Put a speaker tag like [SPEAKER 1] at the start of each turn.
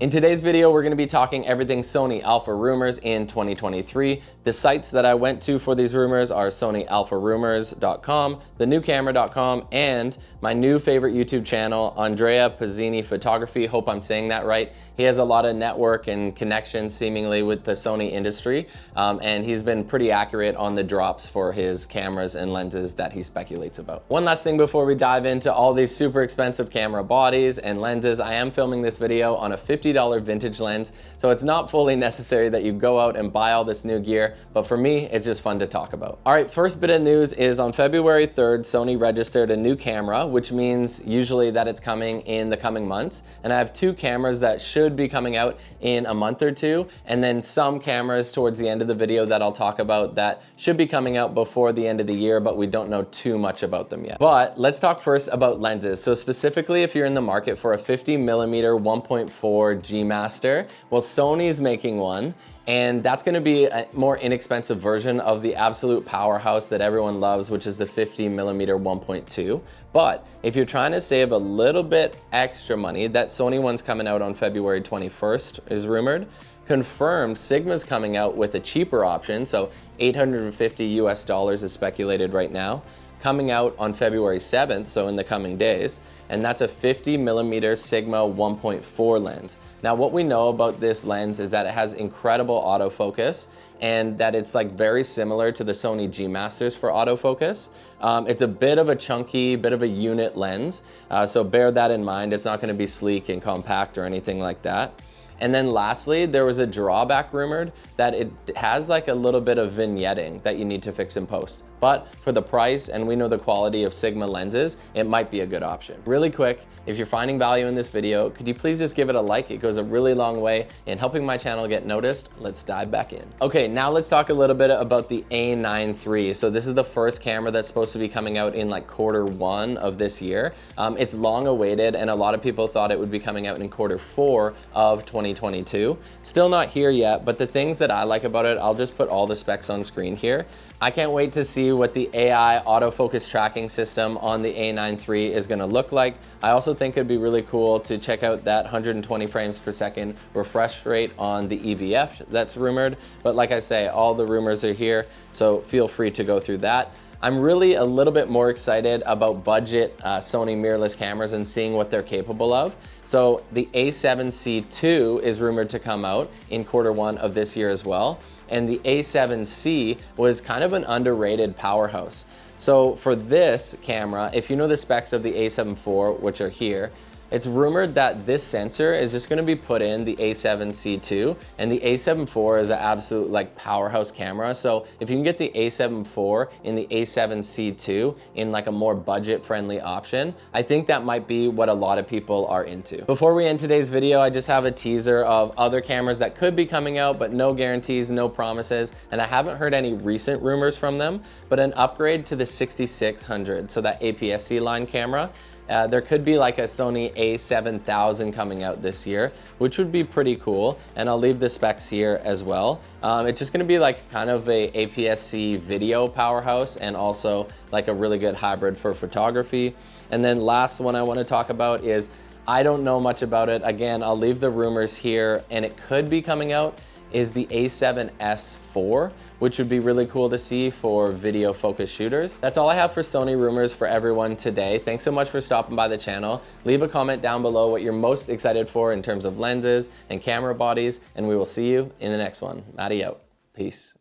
[SPEAKER 1] In today's video, we're going to be talking everything Sony Alpha Rumors in 2023. The sites that I went to for these rumors are SonyAlphaRumors.com, thenewcamera.com, and my new favorite YouTube channel, Andrea Pizzini Photography. Hope I'm saying that right. He has a lot of network and connections seemingly with the Sony industry, and he's been pretty accurate on the drops for his cameras and lenses that he speculates about. One last thing before we dive into all these super expensive camera bodies and lenses, I am filming this video on a $50 vintage lens, so it's not fully necessary that you go out and buy all this new gear, but for me, it's just fun to talk about. All right, first bit of news is on February 3rd, Sony registered a new camera, which means usually that it's coming in the coming months, and I have two cameras that should be coming out in a month or two, and then some cameras towards the end of the video that I'll talk about that should be coming out before the end of the year, but we don't know too much about them yet. But let's talk first about lenses. So specifically, if you're in the market for a 50mm 1.4 G Master, well, Sony's making one, and that's going to be a more inexpensive version of the absolute powerhouse that everyone loves, which is the 50mm 1.2. But if you're trying to save a little bit extra money, that Sony one's coming out on February 21st is rumored. Confirmed, Sigma's coming out with a cheaper option, so $850 is speculated right now, coming out on February 7th, so in the coming days, and that's a 50mm Sigma 1.4 lens. Now, what we know about this lens is that it has incredible autofocus and that it's like very similar to the Sony G Masters for autofocus. It's a bit of a chunky, bit of a unit lens, so bear that in mind. It's not gonna be sleek and compact or anything like that. And then lastly, there was a drawback rumored that it has like a little bit of vignetting that you need to fix in post. But for the price, and we know the quality of Sigma lenses, it might be a good option. Really quick, if you're finding value in this video, could you please just give it a like? It goes a really long way in helping my channel get noticed. Let's dive back in. Okay, now let's talk a little bit about the A7 III. So this is the first camera that's supposed to be coming out in like Q1 of this year. It's long awaited, and a lot of people thought it would be coming out in Q4 of 2022. Still not here yet, but the things that I like about it, I'll just put all the specs on screen here. I can't wait to see what the AI autofocus tracking system on the A7 III is gonna look like. I also think it'd be really cool to check out that 120 frames per second refresh rate on the EVF that's rumored. But like I say, all the rumors are here, so feel free to go through that. I'm really a little bit more excited about budget Sony mirrorless cameras and seeing what they're capable of. So the A7C II is rumored to come out in Q1 of this year as well. And the A7C was kind of an underrated powerhouse. So for this camera, if you know the specs of the A7 IV, which are here, it's rumored that this sensor is just gonna be put in the A7C II, and the A7 IV is an absolute like powerhouse camera. So if you can get the A7 IV in the A7C II in like a more budget-friendly option, I think that might be what a lot of people are into. Before we end today's video, I just have a teaser of other cameras that could be coming out, but no guarantees, no promises, and I haven't heard any recent rumors from them, but an upgrade to the 6600, so that APS-C line camera. There could be like a Sony A7000 coming out this year, which would be pretty cool. And I'll leave the specs here as well. It's just gonna be like kind of a APS-C video powerhouse and also like a really good hybrid for photography. And then last one I wanna talk about is, I don't know much about it. Again, I'll leave the rumors here, and it could be coming out, is the A7S IV, which would be really cool to see for video focus shooters. That's all I have for Sony Rumors for everyone today. Thanks so much for stopping by the channel. Leave a comment down below what you're most excited for in terms of lenses and camera bodies, and we will see you in the next one. Matty out. Peace.